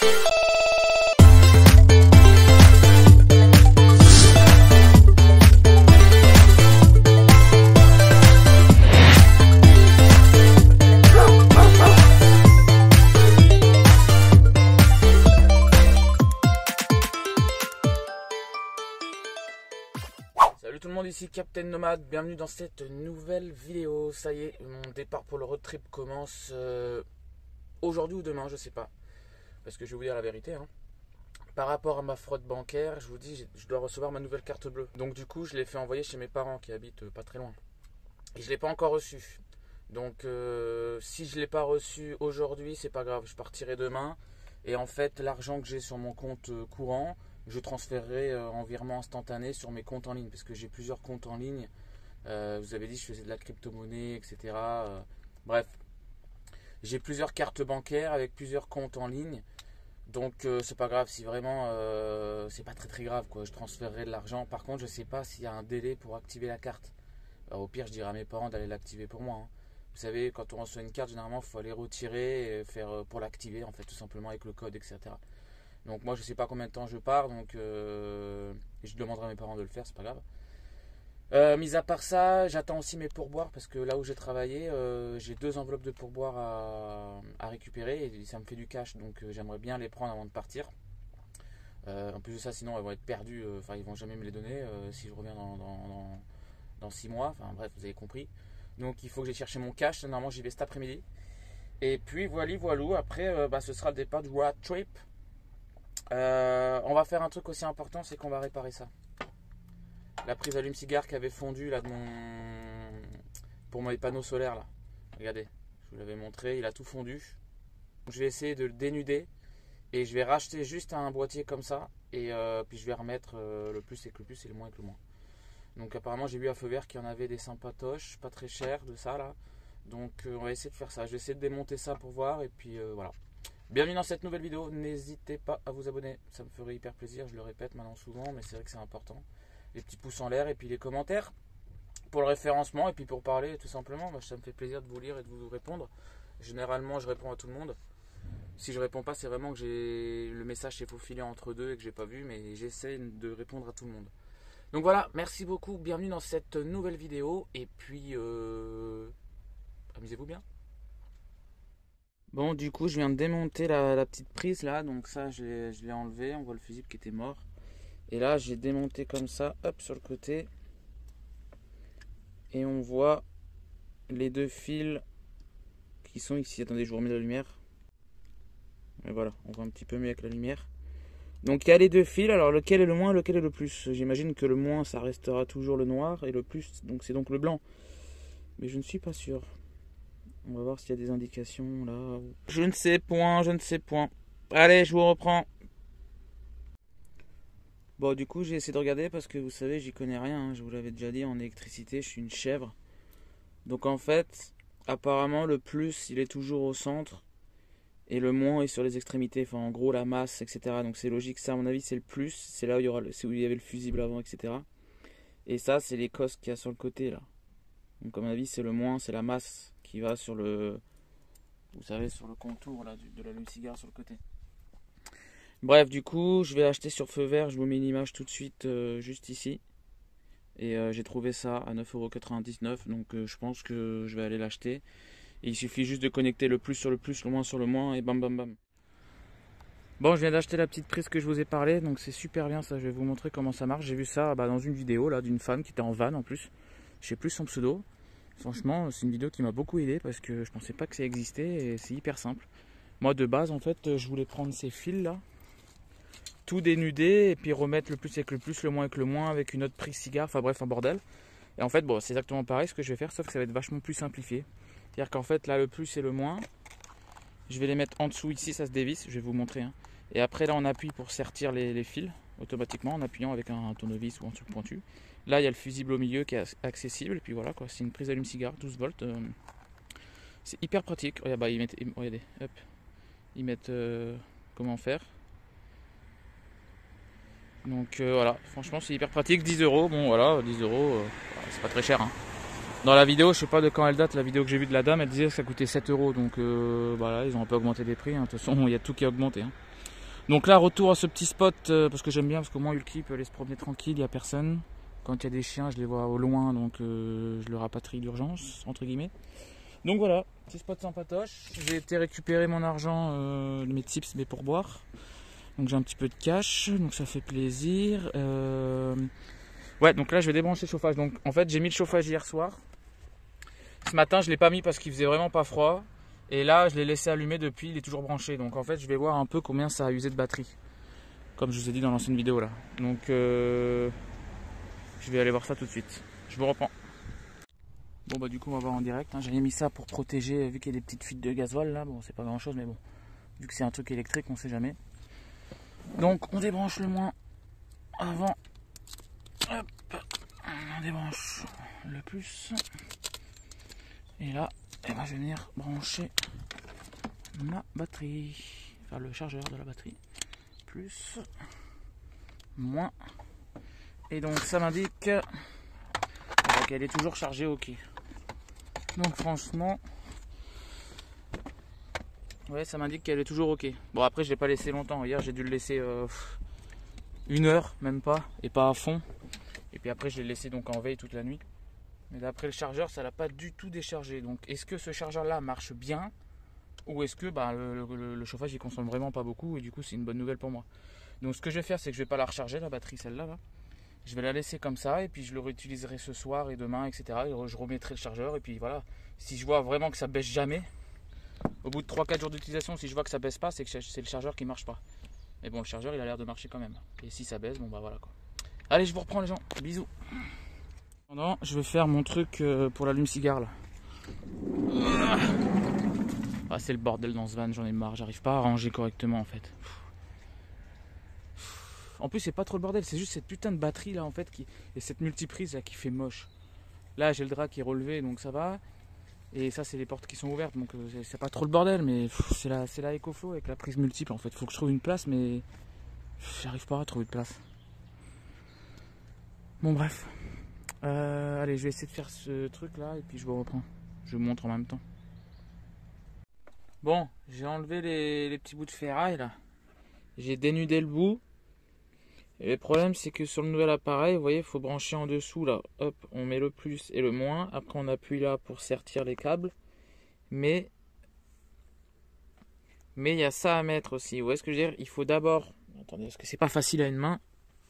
Salut tout le monde, ici Captain Nomade, bienvenue dans cette nouvelle vidéo. Ça y est, mon départ pour le road trip commence aujourd'hui ou demain, je sais pas. Parce que je vais vous dire la vérité, hein. Par rapport à ma fraude bancaire, je vous dis, je dois recevoir ma nouvelle carte bleue. Donc du coup, je l'ai fait envoyer chez mes parents qui habitent pas très loin. Et je l'ai pas encore reçu. Donc si je l'ai pas reçu aujourd'hui, c'est pas grave, je partirai demain. Et en fait, l'argent que j'ai sur mon compte courant, je transférerai en virement instantané sur mes comptes en ligne, parce que j'ai plusieurs comptes en ligne. Vous avez dit que je faisais de la crypto-monnaie, etc. Bref, j'ai plusieurs cartes bancaires avec plusieurs comptes en ligne. Donc c'est pas grave, si vraiment c'est pas très grave quoi. Je transférerai de l'argent. Par contre, je sais pas s'il y a un délai pour activer la carte. Alors, au pire, je dirai à mes parents d'aller l'activer pour moi, hein. Vous savez, quand on reçoit une carte, généralement, il faut aller retirer et faire pour l'activer, en fait, tout simplement avec le code, etc. Donc moi je sais pas combien de temps je pars, donc je demanderai à mes parents de le faire, c'est pas grave. Mis à part ça, j'attends aussi mes pourboires, parce que là où j'ai travaillé, j'ai 2 enveloppes de pourboires à récupérer, et ça me fait du cash, donc j'aimerais bien les prendre avant de partir. En plus de ça, sinon elles vont être perdues, enfin ils vont jamais me les donner si je reviens dans 6 mois, enfin bref, vous avez compris. Donc il faut que j'aille chercher mon cash, normalement j'y vais cet après-midi. Et puis voilou, après ce sera le départ du road trip. On va faire un truc aussi important, c'est qu'on va réparer ça. La prise allume-cigare qui avait fondu là pour mes panneaux solaires là. Regardez, je vous l'avais montré, il a tout fondu. Je vais essayer de le dénuder et je vais racheter juste un boîtier comme ça et puis je vais remettre le plus avec le plus et le moins avec le moins. Donc apparemment j'ai vu à Feu Vert qu'il y en avait des sympatoches, pas très chers de ça là. Donc on va essayer de faire ça. Je vais essayer de démonter ça pour voir et puis voilà. Bienvenue dans cette nouvelle vidéo, n'hésitez pas à vous abonner, ça me ferait hyper plaisir, je le répète maintenant souvent, mais c'est vrai que c'est important. Les petits pouces en l'air et puis les commentaires pour le référencement et puis pour parler tout simplement, ça me fait plaisir de vous lire et de vous répondre. Généralement je réponds à tout le monde. Si je réponds pas, c'est vraiment que le message s'est faufilé entre deux et que j'ai pas vu, mais j'essaie de répondre à tout le monde. Donc voilà, merci beaucoup, bienvenue dans cette nouvelle vidéo et puis amusez-vous bien. Bon, du coup, je viens de démonter la petite prise là, donc ça, je l'ai enlevé. On voit le fusible qui était mort. Et là, j'ai démonté comme ça, hop, sur le côté. Et on voit les 2 fils qui sont ici. Attendez, je vous remets la lumière. Et voilà, on voit un petit peu mieux avec la lumière. Donc, il y a les 2 fils. Alors, lequel est le moins, lequel est le plus? J'imagine que le moins, ça restera toujours le noir. Et le plus, donc c'est donc le blanc. Mais je ne suis pas sûr. On va voir s'il y a des indications là. Je ne sais point, je ne sais point. Allez, je vous reprends. Bon, du coup, j'ai essayé de regarder parce que vous savez, j'y connais rien, hein. Je vous l'avais déjà dit, en électricité, je suis une chèvre. Donc en fait, apparemment, le plus, il est toujours au centre. Et le moins est sur les extrémités. Enfin, en gros, la masse, etc. Donc c'est logique. Ça, à mon avis, c'est le plus. C'est là où où il y avait le fusible avant, etc. Et ça, c'est les cosques qu'il y a sur le côté là. Donc à mon avis, c'est le moins, c'est la masse qui va sur le, vous savez, sur le contour là de l'allume-cigare sur le côté. Bref, du coup, je vais acheter sur Feu Vert. Je vous mets une image tout de suite juste ici. Et j'ai trouvé ça à 9,99 €. Donc je pense que je vais aller l'acheter. Et il suffit juste de connecter le plus sur le plus, le moins sur le moins et bam bam bam. Bon, je viens d'acheter la petite prise que je vous ai parlé. Donc c'est super bien ça. Je vais vous montrer comment ça marche. J'ai vu ça dans une vidéo là d'une femme qui était en van en plus. Je sais plus son pseudo. Franchement, c'est une vidéo qui m'a beaucoup aidé parce que je pensais pas que ça existait et c'est hyper simple. Moi de base en fait, je voulais prendre ces fils là, tout dénuder et puis remettre le plus avec le plus, le moins avec le moins avec une autre prise cigare, enfin bref un bordel. Et en fait bon, c'est exactement pareil ce que je vais faire, sauf que ça va être vachement plus simplifié. C'est-à-dire qu'en fait là le plus et le moins, je vais les mettre en dessous ici, ça se dévisse, je vais vous montrer, hein. Et après là on appuie pour sertir les fils automatiquement en appuyant avec un tournevis ou un truc pointu. Là il y a le fusible au milieu qui est accessible et puis voilà quoi, c'est une prise allume-cigare 12 volts. C'est hyper pratique. Regarde, regardez, hop, ils mettent comment faire. Donc voilà, franchement c'est hyper pratique, 10 €, bon voilà, 10 €, c'est pas très cher, hein. Dans la vidéo, je sais pas de quand elle date, la vidéo que j'ai vue de la dame, elle disait que ça coûtait 7 €, donc voilà, ils ont un peu augmenté les prix, hein. De toute façon il y a tout qui a augmenté, hein. Donc là, retour à ce petit spot, parce que j'aime bien, parce qu'au moins Hulky peut aller se promener tranquille, il n'y a personne. Quand il y a des chiens, je les vois au loin, donc je le rapatrie d'urgence, entre guillemets. Donc voilà, petit spot sympatoche. J'ai été récupérer mon argent, mes tips, mes pourboires. Donc j'ai un petit peu de cash, donc ça fait plaisir. Ouais, donc là je vais débrancher le chauffage. Donc en fait j'ai mis le chauffage hier soir. Ce matin je ne l'ai pas mis parce qu'il faisait vraiment pas froid. Et là je l'ai laissé allumer depuis, il est toujours branché. Donc en fait je vais voir un peu combien ça a usé de batterie. Comme je vous ai dit dans l'ancienne vidéo là. Donc je vais aller voir ça tout de suite. Je vous reprends. Bon bah du coup on va voir en direct. Hein. J'avais mis ça pour protéger, vu qu'il y a des petites fuites de gasoil là. Bon c'est pas grand chose mais bon. Vu que c'est un truc électrique on sait jamais. Donc on débranche le moins avant. Hop. On débranche le plus. Et là, je vais venir brancher ma batterie. Enfin le chargeur de la batterie. Plus. Moins. Et donc ça m'indique qu'elle est toujours chargée, ok. Donc franchement, ouais, ça m'indique qu'elle est toujours ok. Bon après je l'ai pas laissé longtemps. Hier j'ai dû le laisser 1 heure, même pas, et pas à fond. Et puis après je l'ai laissé donc en veille toute la nuit. Mais d'après le chargeur, ça l'a pas du tout déchargé. Donc est-ce que ce chargeur là marche bien, ou est-ce que bah, le chauffage il consomme vraiment pas beaucoup et du coup c'est une bonne nouvelle pour moi. Donc ce que je vais faire, c'est que je vais pas la recharger la batterie, celle-là là. Je vais la laisser comme ça et puis je le réutiliserai ce soir et demain, etc. Et je remettrai le chargeur et puis voilà. Si je vois vraiment que ça baisse jamais, au bout de 3-4 jours d'utilisation, si je vois que ça baisse pas, c'est que c'est le chargeur qui marche pas. Mais bon, le chargeur il a l'air de marcher quand même. Et si ça baisse, bon bah voilà quoi. Allez, je vous reprends les gens. Bisous. Pendant, je vais faire mon truc pour l'allume-cigare là. Ah, c'est le bordel dans ce van, j'en ai marre. J'arrive pas à ranger correctement en fait. En plus c'est pas trop le bordel, c'est juste cette putain de batterie là en fait et cette multiprise là qui fait moche. Là j'ai le drap qui est relevé donc ça va. Et ça c'est les portes qui sont ouvertes donc c'est pas trop le bordel, mais c'est la EcoFlow avec la prise multiple en fait. Faut que je trouve une place mais j'arrive pas à trouver de place. Bon bref. Allez, je vais essayer de faire ce truc là et puis je vous reprends. Je vous montre en même temps. Bon, j'ai enlevé les petits bouts de ferraille là. J'ai dénudé le bout. Et le problème c'est que sur le nouvel appareil, vous voyez, il faut brancher en dessous là. Hop, on met le plus et le moins. Après on appuie là pour sertir les câbles. Mais il y a ça à mettre aussi. Vous voyez ce que je veux dire? Il faut d'abord... Attendez, parce que c'est pas facile à une main.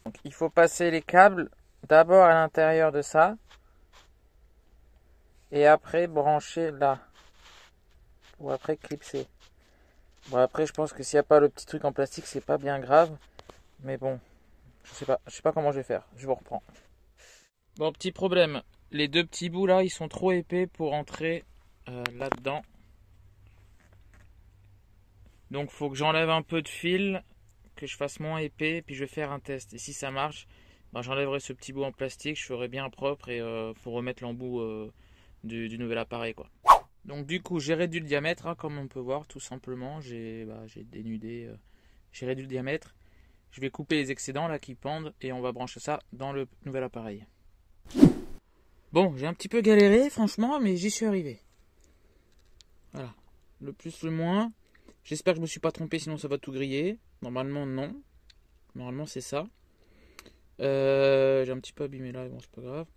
Donc, il faut passer les câbles d'abord à l'intérieur de ça. Et après brancher là. Ou après clipser. Bon après je pense que s'il n'y a pas le petit truc en plastique, c'est pas bien grave. Mais bon, je sais pas comment je vais faire. Je vous reprends. Bon, petit problème. Les deux petits bouts là, ils sont trop épais pour entrer là-dedans. Donc faut que j'enlève un peu de fil, que je fasse moins épais, puis je vais faire un test. Et si ça marche, ben, j'enlèverai ce petit bout en plastique, je ferai bien propre et faut remettre l'embout du nouvel appareil quoi. Donc du coup j'ai réduit le diamètre, hein, comme on peut voir tout simplement. J'ai dénudé, j'ai réduit le diamètre. Je vais couper les excédents là qui pendent et on va brancher ça dans le nouvel appareil. Bon, j'ai un petit peu galéré franchement, mais j'y suis arrivé. Voilà, le plus le moins. J'espère que je me suis pas trompé, sinon ça va tout griller. Normalement non. Normalement c'est ça. J'ai un petit peu abîmé là, bon c'est pas grave.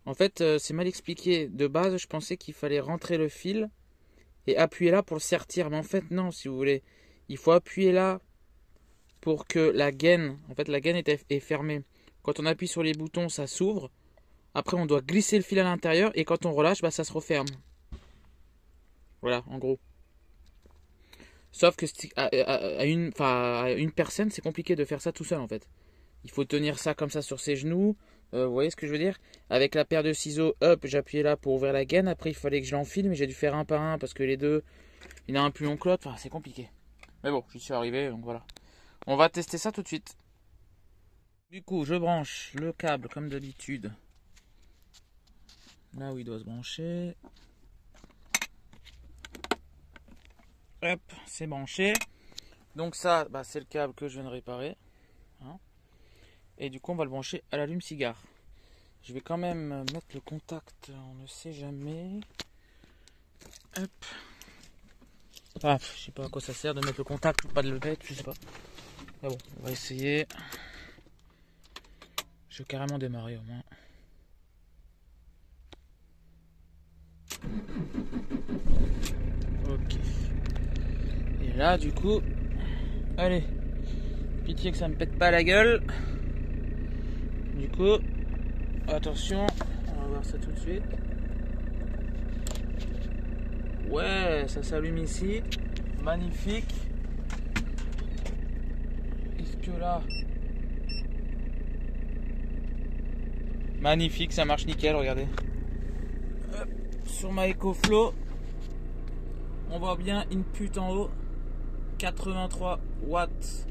En fait c'est mal expliqué. De base je pensais qu'il fallait rentrer le fil et appuyer là pour le sertir. Mais en fait non, si vous voulez. Il faut appuyer là pour que la gaine, en fait la gaine est fermée. Quand on appuie sur les boutons ça s'ouvre. Après on doit glisser le fil à l'intérieur et quand on relâche bah, ça se referme. Voilà en gros. Sauf que à une personne, c'est compliqué de faire ça tout seul en fait. Il faut tenir ça comme ça sur ses genoux. Vous voyez ce que je veux dire? Avec la paire de ciseaux, hop, j'appuyais là pour ouvrir la gaine. Après, il fallait que je l'enfile, mais j'ai dû faire un par un parce que les deux, il y en a un plus long que l'autre. Enfin, c'est compliqué. Mais bon, j'y suis arrivé, donc voilà. On va tester ça tout de suite. Du coup, je branche le câble comme d'habitude. Là où il doit se brancher. Hop, c'est branché. Donc ça, bah, c'est le câble que je viens de réparer. Hein. Et du coup, on va le brancher à l'allume-cigare. Je vais quand même mettre le contact, on ne sait jamais. Hop. Ah, je sais pas à quoi ça sert de mettre le contact ou pas de le mettre, je sais pas. Mais bon, on va essayer. Je vais carrément démarrer au moins. Ok. Et là, du coup, allez, pitié que ça me pète pas la gueule. Du coup, attention, on va voir ça tout de suite. Ouais, ça s'allume ici. Magnifique. Est-ce que là... Magnifique, ça marche nickel, regardez. Hop, sur ma EcoFlow, on voit bien input en haut. 83 watts.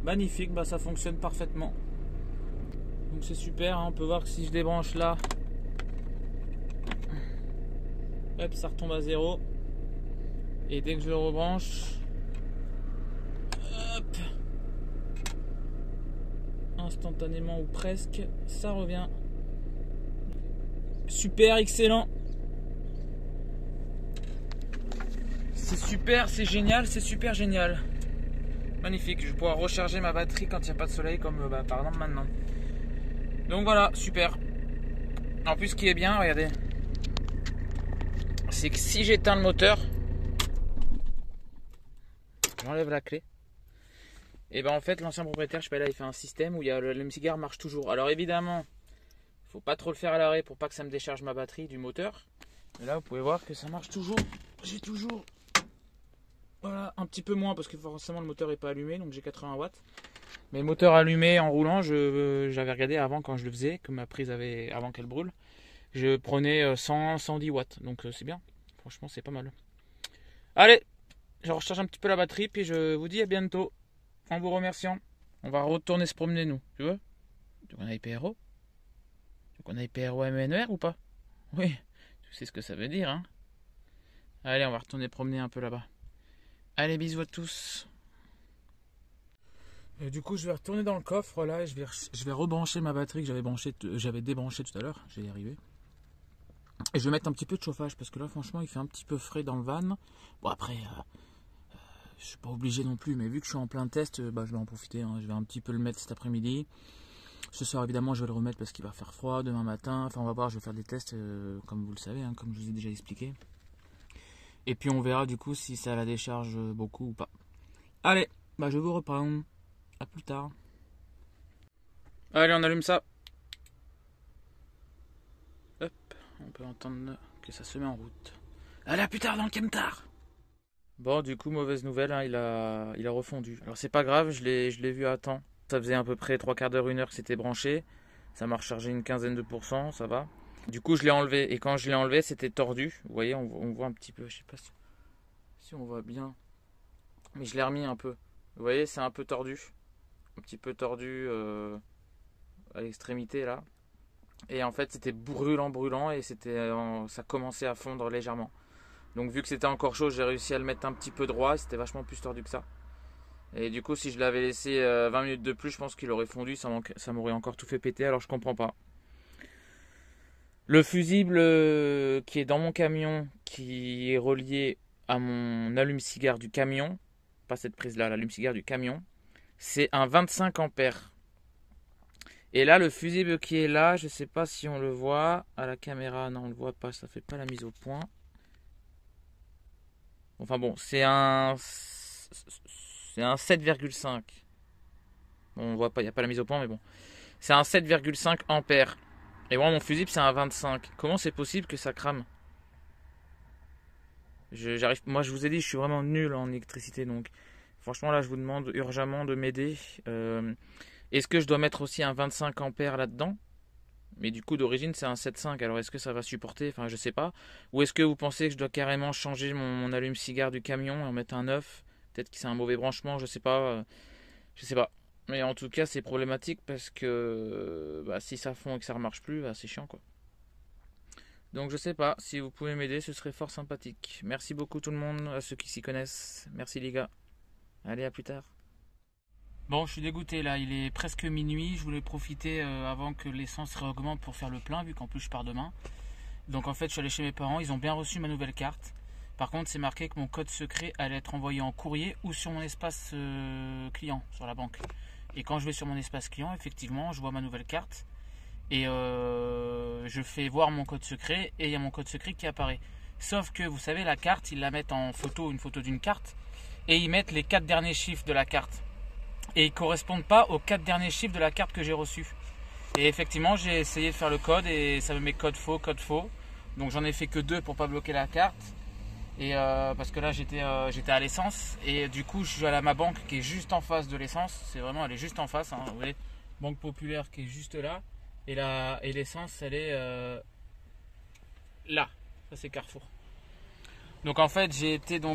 Magnifique, bah ça fonctionne parfaitement. Donc c'est super, hein. On peut voir que si je débranche là, hop, ça retombe à 0. Et dès que je le rebranche, hop, instantanément ou presque, ça revient. Super, excellent. C'est super, c'est génial, c'est super génial. Magnifique, je vais pouvoir recharger ma batterie quand il n'y a pas de soleil comme par exemple maintenant. Donc voilà, super. En plus, ce qui est bien, regardez, c'est que si j'éteins le moteur, j'enlève la clé, et ben en fait l'ancien propriétaire, je sais pas, là il fait un système où il y a l'allume-cigare marche toujours. Alors évidemment, faut pas trop le faire à l'arrêt pour pas que ça me décharge ma batterie du moteur. Mais là vous pouvez voir que ça marche toujours. J'ai toujours, voilà, un petit peu moins parce que forcément le moteur est pas allumé, donc j'ai 80 watts. Mais le moteur allumé en roulant, j'avais regardé avant quand je le faisais, que ma prise avait, avant qu'elle brûle, je prenais 110 watts, donc c'est bien. Franchement c'est pas mal. Allez, je recharge un petit peu la batterie, puis je vous dis à bientôt. En vous remerciant. On va retourner se promener nous, tu veux? Tu veux qu'on aille PRO? Tu veux qu'on aille PRO-MENER ou pas? Oui, tu sais ce que ça veut dire, hein? Allez, on va retourner promener un peu là-bas. Allez, bisous à tous. Et du coup, je vais retourner dans le coffre là et je vais rebrancher ma batterie que j'avais débranchée tout à l'heure. J'ai y arrivé. Et je vais mettre un petit peu de chauffage parce que là, franchement, il fait un petit peu frais dans le van. Bon, après, je suis pas obligé non plus, mais vu que je suis en plein test, je vais en profiter. Hein. Je vais un petit peu le mettre cet après-midi. Ce soir, évidemment, je vais le remettre parce qu'il va faire froid demain matin. Enfin, on va voir, je vais faire des tests comme vous le savez, hein, comme je vous ai déjà expliqué. Et puis, on verra du coup si ça la décharge beaucoup ou pas. Allez, je vous reprends. À plus tard. Allez, on allume ça. Hop, on peut entendre que ça se met en route. Allez, à plus tard dans le camtar. Bon, du coup, mauvaise nouvelle, hein, il a refondu. Alors, c'est pas grave, je l'ai vu à temps. Ça faisait à peu près 3/4 d'heure, 1 heure que c'était branché. Ça m'a rechargé une quinzaine de %, ça va. Du coup, je l'ai enlevé. Et quand je l'ai enlevé, c'était tordu. Vous voyez, on voit un petit peu. Je sais pas si on voit bien. Mais je l'ai remis un peu. Vous voyez, c'est un peu tordu. Un petit peu tordu à l'extrémité là. Et en fait, c'était brûlant. Et ça commençait à fondre légèrement. Donc vu que c'était encore chaud, j'ai réussi à le mettre un petit peu droit. C'était vachement plus tordu que ça. Et du coup, si je l'avais laissé 20 minutes de plus, je pense qu'il aurait fondu. Ça m'aurait encore tout fait péter. Alors je comprends pas. Le fusible qui est dans mon camion, qui est relié à mon allume-cigare du camion, pas cette prise là, l'allume-cigare du camion, c'est un 25 ampères. Et là, le fusible qui est là, je sais pas si on le voit à la caméra. Non, on le voit pas, ça fait pas la mise au point. Enfin bon, c'est un 7,5. Bon, on voit pas, il n'y a pas la mise au point, mais bon. C'est un 7,5 ampères. Et moi, mon fusible, c'est un 25. Comment c'est possible que ça crame? Moi, je vous ai dit, je suis vraiment nul en électricité. Donc, franchement, là, je vous demande urgemment de m'aider. Est-ce que je dois mettre aussi un 25 ampères là-dedans? Mais du coup, d'origine, c'est un 7,5. Alors, est-ce que ça va supporter? Enfin, je sais pas. Ou est-ce que vous pensez que je dois carrément changer mon allume-cigare du camion et en mettre un neuf? Peut-être que c'est un mauvais branchement, je sais pas. Je sais pas. Mais en tout cas, c'est problématique parce que si ça fond et que ça ne remarche plus, c'est chiant quoi. Donc je sais pas, si vous pouvez m'aider, ce serait fort sympathique. Merci beaucoup tout le monde, à ceux qui s'y connaissent. Merci les gars. Allez, à plus tard. Bon, je suis dégoûté là, il est presque minuit. Je voulais profiter avant que l'essence réaugmente pour faire le plein, vu qu'en plus je pars demain. Donc en fait, je suis allé chez mes parents, ils ont bien reçu ma nouvelle carte. Par contre, c'est marqué que mon code secret allait être envoyé en courrier ou sur mon espace client, sur la banque. Et quand je vais sur mon espace client, effectivement, je vois ma nouvelle carte. Et je fais voir mon code secret et il y a mon code secret qui apparaît. Sauf que, vous savez, la carte, ils la mettent en photo, une photo d'une carte. Et ils mettent les 4 derniers chiffres de la carte. Et ils ne correspondent pas aux 4 derniers chiffres de la carte que j'ai reçue. Et effectivement, j'ai essayé de faire le code et ça me met code faux, code faux. Donc j'en ai fait que 2 pour pas bloquer la carte. Et parce que là j'étais à l'essence et du coup je suis allé à ma banque qui est juste en face de l'essence. C'est vraiment, elle est juste en face, hein, vous voyez, Banque Populaire qui est juste là et l'essence elle est là. Ça c'est Carrefour. Donc en fait j'ai essayé de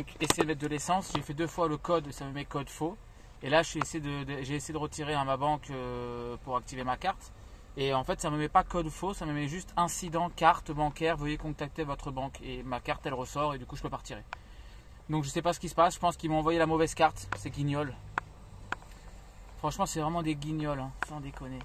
mettre de l'essence, j'ai fait 2 fois le code et ça me met code faux. Et là j'ai essayé de retirer à ma banque pour activer ma carte. Et en fait ça ne me met pas code faux, ça me met juste incident carte bancaire, veuillez contacter votre banque. Et ma carte elle ressort et du coup je peux pas retirer. Donc je sais pas ce qui se passe, je pense qu'ils m'ont envoyé la mauvaise carte, c'est guignol. Franchement c'est vraiment des guignols, hein, sans déconner.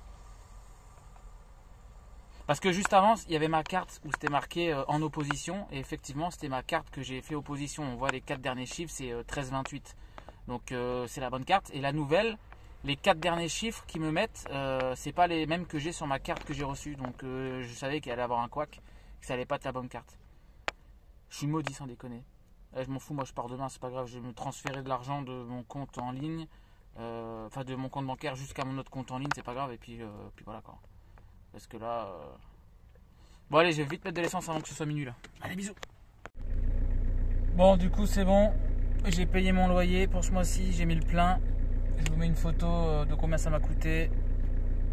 Parce que juste avant il y avait ma carte où c'était marqué en opposition. Et effectivement c'était ma carte que j'ai fait opposition. On voit les 4 derniers chiffres, c'est 1328. Donc c'est la bonne carte. Et la nouvelle, les 4 derniers chiffres qu'ils me mettent, c'est pas les mêmes que j'ai sur ma carte que j'ai reçue. Donc je savais qu'il allait avoir un couac, que ça allait pas être la bonne carte. Je suis maudit sans déconner. Je m'en fous, moi je pars demain, c'est pas grave. Je vais me transférer de l'argent de mon compte en ligne, enfin de mon compte bancaire jusqu'à mon autre compte en ligne, c'est pas grave. Et puis voilà quoi. Parce que là... Bon allez, je vais vite mettre de l'essence avant que ce soit minuit là. Allez, bisous. Bon, du coup c'est bon. J'ai payé mon loyer pour ce mois-ci, j'ai mis le plein. Je vous mets une photo de combien ça m'a coûté.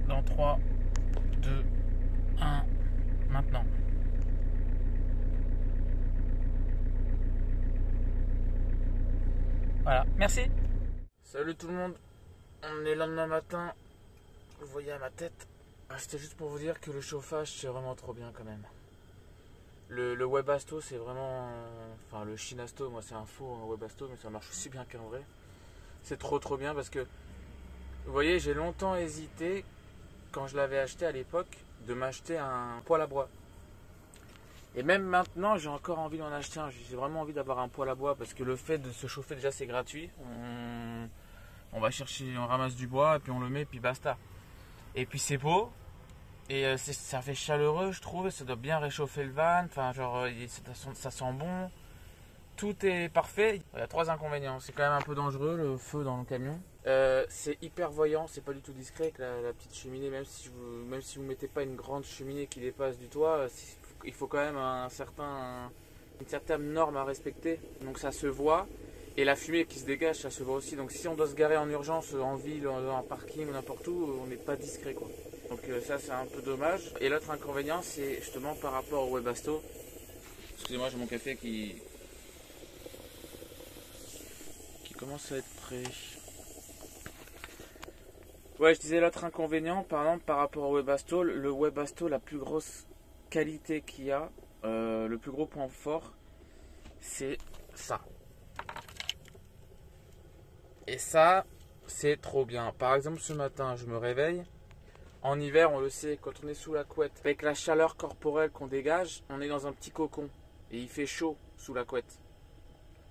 Dans 3, 2, 1, maintenant. Voilà, merci. Salut tout le monde, on est lendemain matin, vous voyez à ma tête. C'était juste pour vous dire que le chauffage c'est vraiment trop bien quand même. Le Webasto c'est vraiment... Enfin le Shinasto, moi c'est un faux Webasto mais ça marche aussi bien qu'un vrai. C'est trop bien parce que... Vous voyez, j'ai longtemps hésité, quand je l'avais acheté à l'époque, de m'acheter un poêle à bois. Et même maintenant j'ai encore envie d'en acheter un. J'ai vraiment envie d'avoir un poêle à bois parce que le fait de se chauffer déjà c'est gratuit. On va chercher, on ramasse du bois et puis on le met puis basta. Et puis c'est beau. Et ça fait chaleureux je trouve, ça doit bien réchauffer le van, enfin genre ça sent bon, tout est parfait. Il y a 3 inconvénients, c'est quand même un peu dangereux le feu dans le camion. C'est hyper voyant, c'est pas du tout discret avec la petite cheminée, même si vous mettez pas une grande cheminée qui dépasse du toit, il faut quand même une certaine norme à respecter, donc ça se voit. Et la fumée qui se dégage, ça se voit aussi. Donc si on doit se garer en urgence, en ville, dans un parking ou n'importe où, on n'est pas discret quoi. Donc ça c'est un peu dommage. Et l'autre inconvénient c'est justement par rapport au Webasto. Excusez-moi, j'ai mon café qui commence à être prêt. Ouais, je disais l'autre inconvénient, par exemple par rapport au Webasto, le Webasto, la plus grosse qualité qu'il y a, le plus gros point fort, c'est ça. Et ça, c'est trop bien. Par exemple, ce matin, je me réveille. En hiver, on le sait, quand on est sous la couette, avec la chaleur corporelle qu'on dégage, on est dans un petit cocon. Et il fait chaud sous la couette.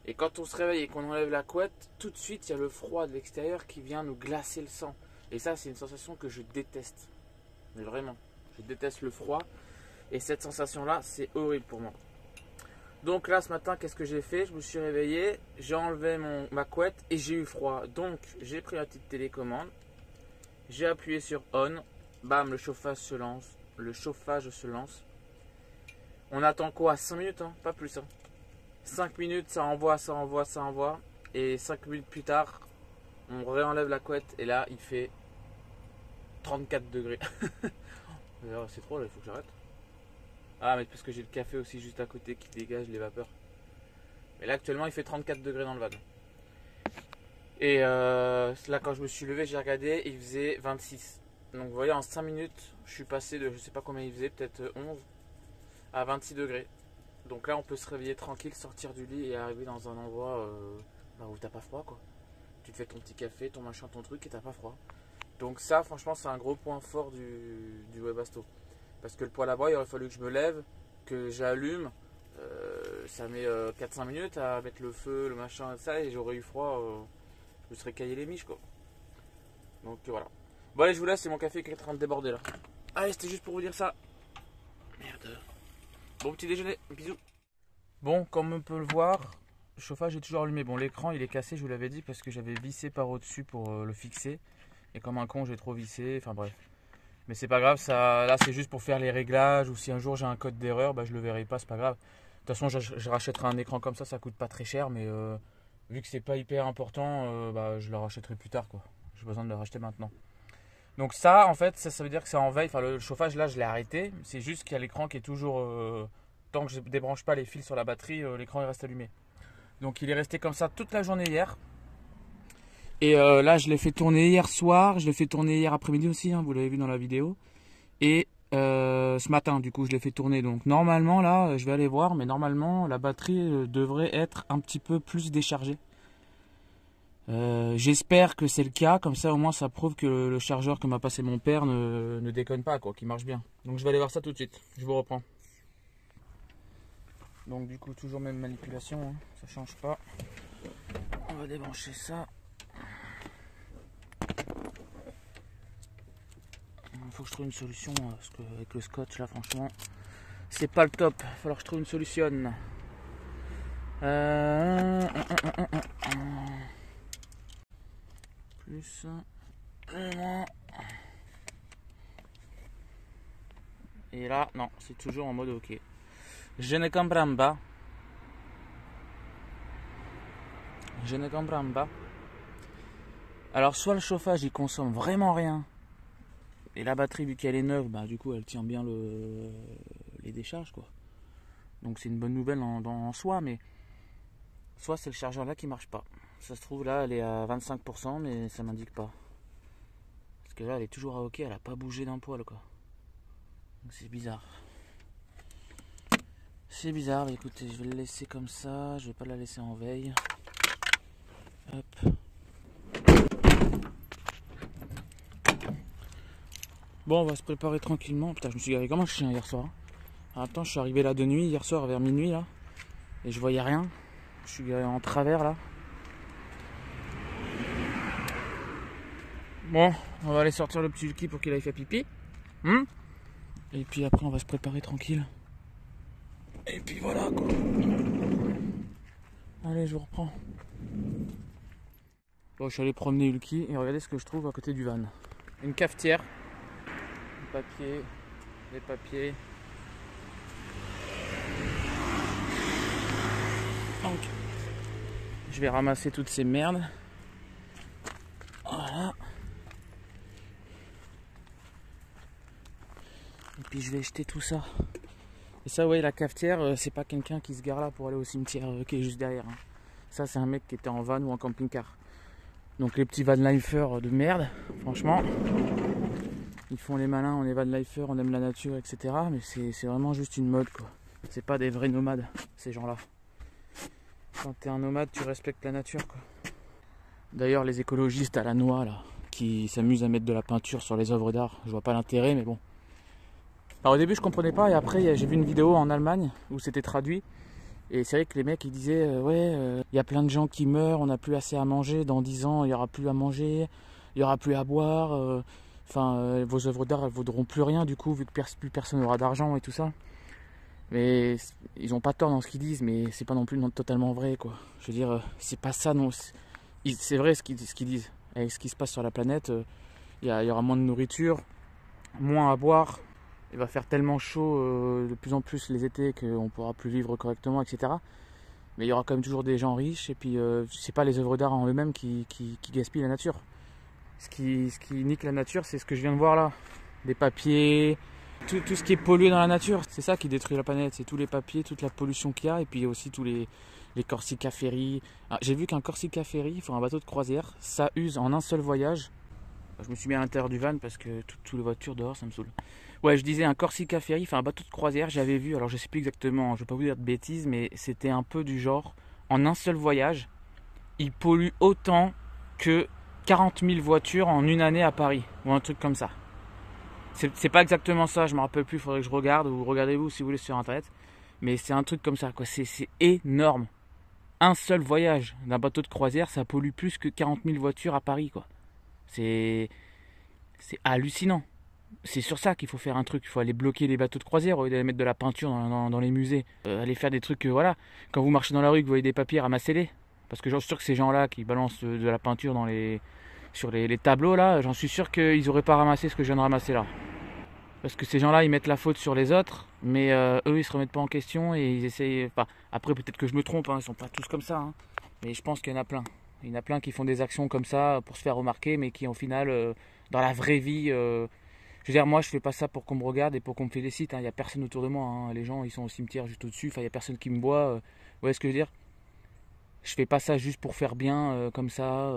Et quand on se réveille et qu'on enlève la couette, tout de suite, il y a le froid de l'extérieur qui vient nous glacer le sang. Et ça, c'est une sensation que je déteste. Mais vraiment, je déteste le froid. Et cette sensation-là, c'est horrible pour moi. Donc là ce matin qu'est-ce que j'ai fait? Je me suis réveillé, j'ai enlevé ma couette et j'ai eu froid. Donc j'ai pris la petite télécommande, j'ai appuyé sur on, bam, le chauffage se lance. On attend quoi? 5 minutes, hein, pas plus. 5 minutes, ça envoie. Et 5 minutes plus tard, on réenlève la couette et là il fait 34 degrés. C'est trop là, il faut que j'arrête. Ah mais parce que j'ai le café aussi juste à côté qui dégage les vapeurs. Mais là actuellement il fait 34 degrés dans le van. Et là quand je me suis levé j'ai regardé, il faisait 26. Donc vous voyez en 5 minutes je suis passé de je sais pas combien il faisait, peut-être 11 à 26 degrés. Donc là on peut se réveiller tranquille, sortir du lit et arriver dans un endroit où t'as pas froid quoi. Tu te fais ton petit café, ton machin, ton truc et t'as pas froid. Donc ça franchement c'est un gros point fort du Webasto. Parce que le poêle à bois, il aurait fallu que je me lève, que j'allume Ça met 4-5 minutes à mettre le feu, le machin, ça, et j'aurais eu froid, je me serais caillé les miches quoi. Donc voilà. Bon allez, je vous laisse, c'est mon café qui est en train de déborder là. Allez, c'était juste pour vous dire ça. Merde. Bon petit déjeuner, bisous. Bon, comme on peut le voir, le chauffage est toujours allumé. Bon, l'écran il est cassé, je vous l'avais dit, parce que j'avais vissé par au-dessus pour le fixer. Et comme un con, j'ai trop vissé, enfin bref. Mais c'est pas grave, ça, là c'est juste pour faire les réglages, ou si un jour j'ai un code d'erreur, bah, je le verrai pas, c'est pas grave. De toute façon, je rachèterai un écran comme ça coûte pas très cher, mais vu que c'est pas hyper important, bah, je le rachèterai plus tard quoi. J'ai besoin de le racheter maintenant. Donc ça, en fait, ça veut dire que c'est en veille. Enfin, le chauffage là, je l'ai arrêté. C'est juste qu'il y a l'écran qui est toujours, tant que je débranche pas les fils sur la batterie, l'écran il reste allumé. Donc il est resté comme ça toute la journée hier. Et là, je l'ai fait tourner hier soir, je l'ai fait tourner hier après-midi aussi, hein, vous l'avez vu dans la vidéo. Et ce matin, du coup, je l'ai fait tourner. Donc normalement, là, je vais aller voir, mais normalement, la batterie devrait être un petit peu plus déchargée. J'espère que c'est le cas, comme ça au moins ça prouve que le chargeur que m'a passé mon père ne déconne pas, quoi, qu'il marche bien. Donc je vais aller voir ça tout de suite, je vous reprends. Donc du coup, toujours même manipulation, hein, ça change pas. On va débrancher ça. Il faut que je trouve une solution, parce qu'avec le scotch là franchement c'est pas le top, il va falloir que je trouve une solution. Plus et là non, c'est toujours en mode ok. Je ne comprends pas. Je ne comprends pas. Alors soit le chauffage il consomme vraiment rien, et la batterie vu qu'elle est neuve, bah du coup elle tient bien les décharges quoi. Donc c'est une bonne nouvelle en soi, mais soit c'est le chargeur là qui marche pas. Ça se trouve là elle est à 25%, mais ça m'indique pas. Parce que là elle est toujours à ok, elle a pas bougé d'un poil quoi. Donc c'est bizarre. C'est bizarre, écoutez, je vais le laisser comme ça, je vais pas la laisser en veille. Hop. Bon, on va se préparer tranquillement. Putain, je me suis garé comme un chien hier soir. Alors, attends, je suis arrivé là de nuit, hier soir vers minuit là. Et je voyais rien. Je suis garé en travers là. Bon, on va aller sortir le petit Lucky pour qu'il aille faire pipi. Et puis après, on va se préparer tranquille. Et puis voilà quoi. Allez, je vous reprends. Bon, je suis allé promener Lucky et regardez ce que je trouve à côté du van. Une cafetière. Les papiers. Donc, je vais ramasser toutes ces merdes. Voilà. Et puis je vais jeter tout ça. Et ça, ouais, la cafetière, c'est pas quelqu'un qui se gare là pour aller au cimetière qui est juste derrière. Hein. Ça, c'est un mec qui était en van ou en camping-car. Donc les petits van lifers de merde, franchement. Ils font les malins, on est van lifers, on aime la nature, etc. Mais c'est vraiment juste une mode quoi. C'est pas des vrais nomades, ces gens-là. Quand t'es un nomade, tu respectes la nature quoi. D'ailleurs, les écologistes à la noix là, qui s'amusent à mettre de la peinture sur les œuvres d'art, je vois pas l'intérêt, mais bon. Alors au début je comprenais pas, et après j'ai vu une vidéo en Allemagne où c'était traduit. Et c'est vrai que les mecs ils disaient y a plein de gens qui meurent, on n'a plus assez à manger, dans 10 ans il n'y aura plus à manger, il n'y aura plus à boire. Vos œuvres d'art elles vaudront plus rien du coup vu que plus personne n'aura d'argent et tout ça. Mais ils ont pas tort dans ce qu'ils disent, mais c'est pas non plus totalement vrai quoi. Je veux dire, c'est pas ça non. C'est vrai ce qu'ils disent. Avec ce qui se passe sur la planète, il y aura moins de nourriture, moins à boire. Il va faire tellement chaud de plus en plus les étés qu'on pourra plus vivre correctement, etc. Mais il y aura quand même toujours des gens riches et puis c'est pas les œuvres d'art en eux-mêmes qui gaspillent la nature. Ce qui nique la nature, c'est ce que je viens de voir là. Des papiers, tout ce qui est pollué dans la nature. C'est ça qui détruit la planète, c'est tous les papiers, toute la pollution qu'il y a et puis aussi tous les Corsica Ferry. J'ai vu qu'un Corsica Ferry, il faut un bateau de croisière, ça use en un seul voyage. Je me suis mis à l'intérieur du van parce que toutes les voitures dehors ça me saoule. Ouais, je disais un Corsica Ferry, enfin un bateau de croisière, j'avais vu, alors je sais plus exactement, je vais pas vous dire de bêtises, mais c'était un peu du genre, en un seul voyage, il pollue autant que 40 000 voitures en une année à Paris, ou un truc comme ça. C'est pas exactement ça, je me rappelle plus, il faudrait que je regarde, ou regardez-vous si vous voulez sur internet. Mais c'est un truc comme ça, quoi. C'est énorme. Un seul voyage d'un bateau de croisière, ça pollue plus que 40 000 voitures à Paris, quoi. C'est hallucinant. C'est sur ça qu'il faut faire un truc. Il faut aller bloquer les bateaux de croisière au lieu d'aller mettre de la peinture dans les musées. Aller faire des trucs, voilà. Quand vous marchez dans la rue, que vous voyez des papiers, ramassez-les. Parce que j'en suis sûr que ces gens-là qui balancent de la peinture sur les tableaux, là, j'en suis sûr qu'ils n'auraient pas ramassé ce que je viens de ramasser là. Parce que ces gens-là, ils mettent la faute sur les autres, mais eux, ils se remettent pas en question et ils essayent... Enfin, après, peut-être que je me trompe, hein, ils sont pas tous comme ça. Hein, mais je pense qu'il y en a plein. Il y en a plein qui font des actions comme ça pour se faire remarquer, mais qui, au final, dans la vraie vie... je veux dire, moi, je fais pas ça pour qu'on me regarde et pour qu'on me félicite. Il n'y a personne autour de moi. Hein. Les gens, ils sont au cimetière juste au-dessus. Enfin, il n'y a personne qui me voit. Vous voyez ce que je veux dire? Je fais pas ça juste pour faire bien, comme ça.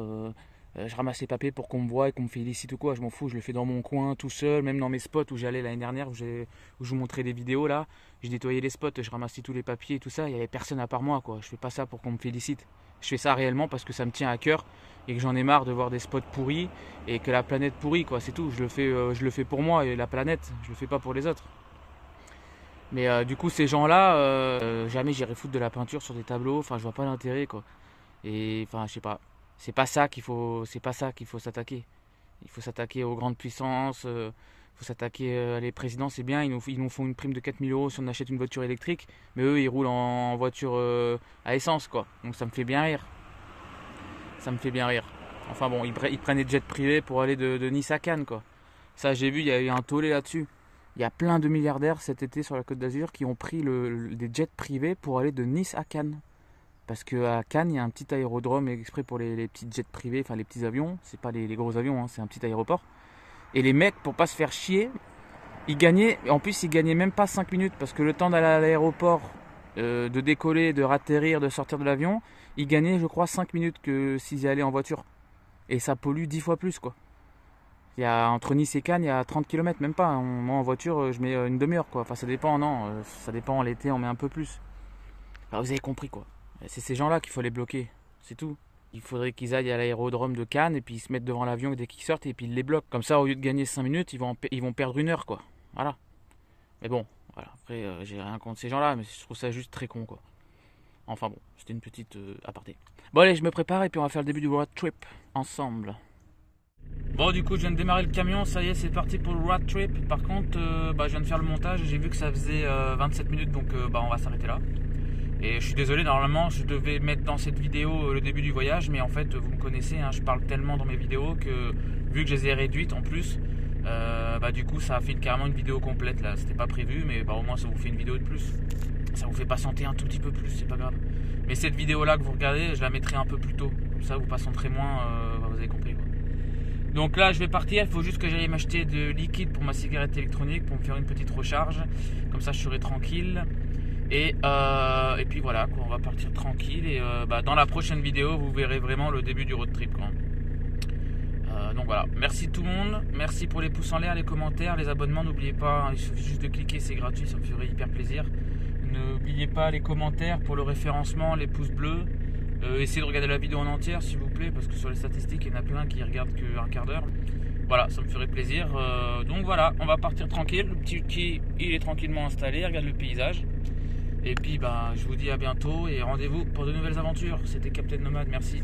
Je ramasse les papiers pour qu'on me voit et qu'on me félicite ou quoi. Je m'en fous, je le fais dans mon coin, tout seul. Même dans mes spots où j'allais l'année dernière, où je vous montrais des vidéos là. Je nettoyais les spots, je ramassais tous les papiers et tout ça. Il n'y avait personne à part moi, quoi. Je fais pas ça pour qu'on me félicite. Je fais ça réellement parce que ça me tient à cœur et que j'en ai marre de voir des spots pourris et que la planète pourrit, quoi. C'est tout. Je le fais pour moi et la planète. Je le fais pas pour les autres. Mais du coup, ces gens-là, jamais j'irai foutre de la peinture sur des tableaux. Enfin, je vois pas l'intérêt, quoi. Et enfin, je sais pas. C'est pas ça qu'il faut s'attaquer. Il faut s'attaquer aux grandes puissances. Il faut s'attaquer à les présidents. C'est bien, ils nous font une prime de 4 000 € si on achète une voiture électrique. Mais eux, ils roulent en voiture à essence, quoi. Donc ça me fait bien rire. Ça me fait bien rire. Enfin bon, ils prennent des jets privés pour aller de Nice à Cannes, quoi. Ça, j'ai vu, il y a eu un tollé là-dessus. Il y a plein de milliardaires cet été sur la Côte d'Azur qui ont pris des jets privés pour aller de Nice à Cannes. Parce qu'à Cannes, il y a un petit aérodrome exprès pour les petits jets privés, enfin les petits avions. C'est pas les gros avions, hein, c'est un petit aéroport. Et les mecs, pour pas se faire chier, ils gagnaient même pas 5 minutes. Parce que le temps d'aller à l'aéroport, de décoller, de ratterrir, de sortir de l'avion, ils gagnaient, je crois, 5 minutes que s'ils y allaient en voiture. Et ça pollue 10 fois plus, quoi. Entre Nice et Cannes, il y a 30 km, même pas. Moi, en voiture, je mets une demi-heure, quoi. Enfin, ça dépend, non. Ça dépend, l'été, on met un peu plus. Enfin, vous avez compris, quoi. C'est ces gens-là qu'il faut les bloquer, c'est tout. Il faudrait qu'ils aillent à l'aérodrome de Cannes et puis ils se mettent devant l'avion dès qu'ils sortent et puis ils les bloquent. Comme ça, au lieu de gagner 5 minutes, ils vont perdre 1 heure, quoi. Voilà. Mais bon, voilà. Après, j'ai rien contre ces gens-là, mais je trouve ça juste très con, quoi. Enfin bon, c'était une petite aparté. Bon allez, je me prépare et puis on va faire le début du road trip ensemble. Bon, du coup, je viens de démarrer le camion, ça y est, c'est parti pour le road trip. Par contre, je viens de faire le montage et j'ai vu que ça faisait 27 minutes, donc on va s'arrêter là. Et je suis désolé, normalement je devais mettre dans cette vidéo le début du voyage, mais en fait vous me connaissez, hein, je parle tellement dans mes vidéos que vu que je les ai réduites en plus, du coup ça a fait carrément une vidéo complète là. C'était pas prévu, mais au moins ça vous fait une vidéo de plus. Ça vous fait patienter un tout petit peu plus, c'est pas grave. Mais cette vidéo là que vous regardez, je la mettrai un peu plus tôt, comme ça vous patienterez moins, vous avez compris, quoi. Donc là je vais partir, il faut juste que j'aille m'acheter de liquide pour ma cigarette électronique, pour me faire une petite recharge, comme ça je serai tranquille. Et puis voilà, quoi, on va partir tranquille et dans la prochaine vidéo vous verrez vraiment le début du road trip, quoi. Donc voilà, merci tout le monde, merci pour les pouces en l'air, les commentaires, les abonnements, n'oubliez pas, hein, il suffit juste de cliquer, c'est gratuit, ça me ferait hyper plaisir. N'oubliez pas les commentaires pour le référencement, les pouces bleus, essayez de regarder la vidéo en entière s'il vous plaît, parce que sur les statistiques il y en a plein qui regardent qu'un quart d'heure. Voilà, ça me ferait plaisir. Donc voilà, on va partir tranquille, le petit qui il est tranquillement installé, regarde le paysage. Et puis je vous dis à bientôt et rendez-vous pour de nouvelles aventures. C'était Captain Nomad, merci.